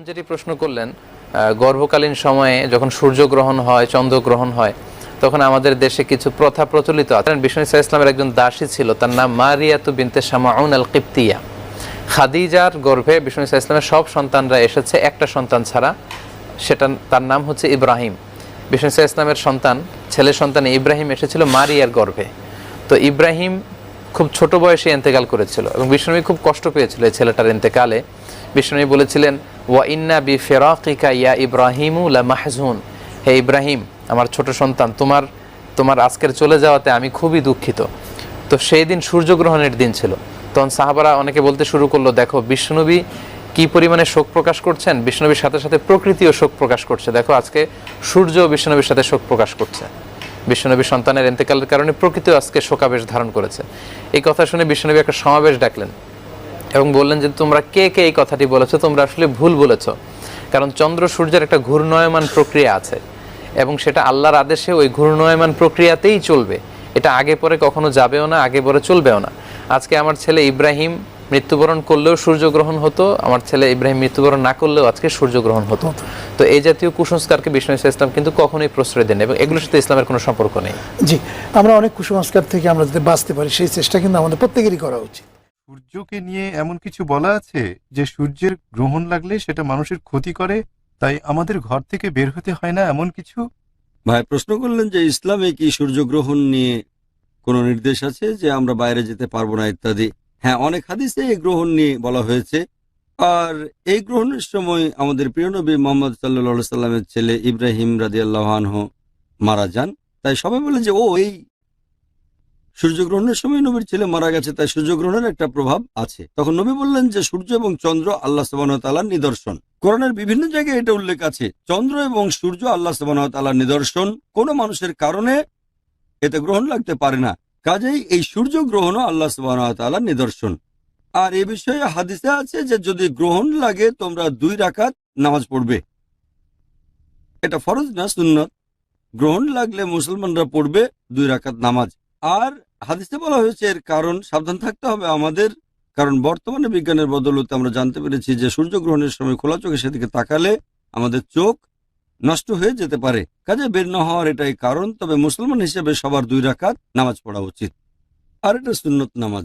যেটি প্রশ্ন করলেন, গর্ভকালীন সময়ে যখন সূর্যগ্রহণ হয়, চন্দ্রগ্রহণ হয়, তখন আমাদের দেশে কিছু প্রথা প্রচলিত আছে। বিষ্ণু ইসলামের একজন দাসী ছিল, তার নাম মারিয়াতু বিনতে শামাউন আল কিপ্তিয়া। খাদিজার গর্ভে বিষ্ণু ইসলামের সব সন্তানরা এসেছে, একটা সন্তান ছাড়া, সেটা তার নাম হচ্ছে ইব্রাহিম। বিষ্ণু ইসলামের সন্তান, ছেলে সন্তান ইব্রাহিম এসেছিল মারিয়ার গর্ভে। তো ইব্রাহিম খুব ছোট বয়সে ইন্তেকাল করেছিল এবং বিষ্ণুনবী খুব কষ্ট পেয়েছিল এই ছেলেটার ইন্তেকালে। বিষ্ণুনবী বলেছিলেন, ওয়া ইন্না বি ফিরাকিকা ইয়া ইব্রাহিমু লা মাহজুন, হে ইব্রাহিম, আমার ছোট সন্তান, তোমার আজকের চলে যাওয়াতে আমি খুবই দুঃখিত। তো সেই দিন সূর্যগ্রহণের দিন ছিল। তখন সাহাবারা অনেকে বলতে শুরু করলো, দেখো বিষ্ণুনবী কি পরিমাণে শোক প্রকাশ করছেন, বিষ্ণুনবীর সাথে সাথে প্রকৃতিও শোক প্রকাশ করছে। দেখো আজকে সূর্য বিষ্ণুনবীর সাথে শোক প্রকাশ করছে। বিশ্বনবী সন্তানের ইন্তেকালের কারণে প্রকৃতিও আজকে শোকাবেশ ধারণ করেছে। এই কথা শুনে বিশ্বনবী একটা সমাবেশ ডাকলেন এবং বললেন যে তোমরা কে কে এই কথাটি বলেছো, তোমরা আসলে ভুল বলেছ। কারণ চন্দ্র সূর্যের একটা ঘূর্ণয়মান প্রক্রিয়া আছে এবং সেটা আল্লাহর আদেশে ওই ঘূর্ণয়মান প্রক্রিয়াতেই চলবে। এটা আগে পরে কখনো যাবেও না, আগে পরে চলবেও না। আজকে আমার ছেলে ইব্রাহিম মৃত্যুবরণ করলেও সূর্যগ্রহণ হতো, আমার ছেলে ইব্রাহিম মৃত্যুবরণ না করলেও আজকে সূর্যগ্রহণ হতো। তো এই জাতীয় কুসংস্কারকে বিষ্ণু ইসলাম কিন্তু কখনোই প্রশ্রয় দেন এবং এগুলোর সাথে ইসলামের কোনো সম্পর্ক নেই। জি, আমরা অনেক কুসংস্কার থেকে আমরা যাতে বাঁচতে পারি সেই চেষ্টা কিন্তু আমাদের প্রত্যেকেরই করা উচিত। সূর্যকে নিয়ে এমন কিছু বলা আছে যে সূর্যের গ্রহণ লাগলে সেটা মানুষের ক্ষতি করে, তাই আমাদের ঘর থেকে বের হতে হয় না, এমন কিছু? ভাই প্রশ্ন করলেন যে ইসলামে কি সূর্যগ্রহণ নিয়ে কোনো নির্দেশ আছে যে আমরা বাইরে যেতে পারবো না ইত্যাদি। হ্যাঁ, অনেক হাদিসে এই গ্রহণ নিয়ে বলা হয়েছে। আর এই গ্রহণের সময় আমাদের প্রিয় নবী মোহাম্মদ সাল্লাল্লাহু সাল্লামের ছেলে ইব্রাহিম রাদিয়াল্লাহু আনহু মারা যান। তাই সবাই বলে যে এই সূর্যগ্রহণের সময় নবীর ছেলে মারা গেছে, তাই সূর্যগ্রহণের একটা প্রভাব আছে। তখন নবী বললেন যে সূর্য এবং চন্দ্র আল্লাহ সুবহানাহু ওয়া তাআলার নিদর্শন। কোরআনের বিভিন্ন জায়গায় এটা উল্লেখ আছে, চন্দ্র এবং সূর্য আল্লাহ সুবহানাহু ওয়া তাআলার নিদর্শন, কোনো মানুষের কারণে এতে গ্রহণ লাগতে পারে না। কাজেই এই সূর্য গ্রহণও আল্লাহ সুবহানাহু ওয়া তাআলার নিদর্শন। আর এ বিষয়ে হাদিসে আছে যে যদি গ্রহণ লাগে তোমরা 2 রাকাত নামাজ পড়বে। এটা ফরজ না, সুন্নত। গ্রহণ লাগলে মুসলমানরা পড়বে 2 রাকাত নামাজ। আর হাদিসে বলা হয়েছে এর কারণ সাবধান থাকতে হবে আমাদের, কারণ বর্তমানে বিজ্ঞানের বদৌলতে আমরা জানতে পেরেছি যে সূর্যগ্রহণের সময় খোলা চোখে সেদিকে তাকালে আমাদের চোখ নষ্ট হয়ে যেতে পারে। কাজে বের না হওয়ার এটাই কারণ। তবে মুসলমান হিসেবে সবার 2 রাকাত নামাজ পড়া উচিত, আর এটা সুন্নত নামাজ।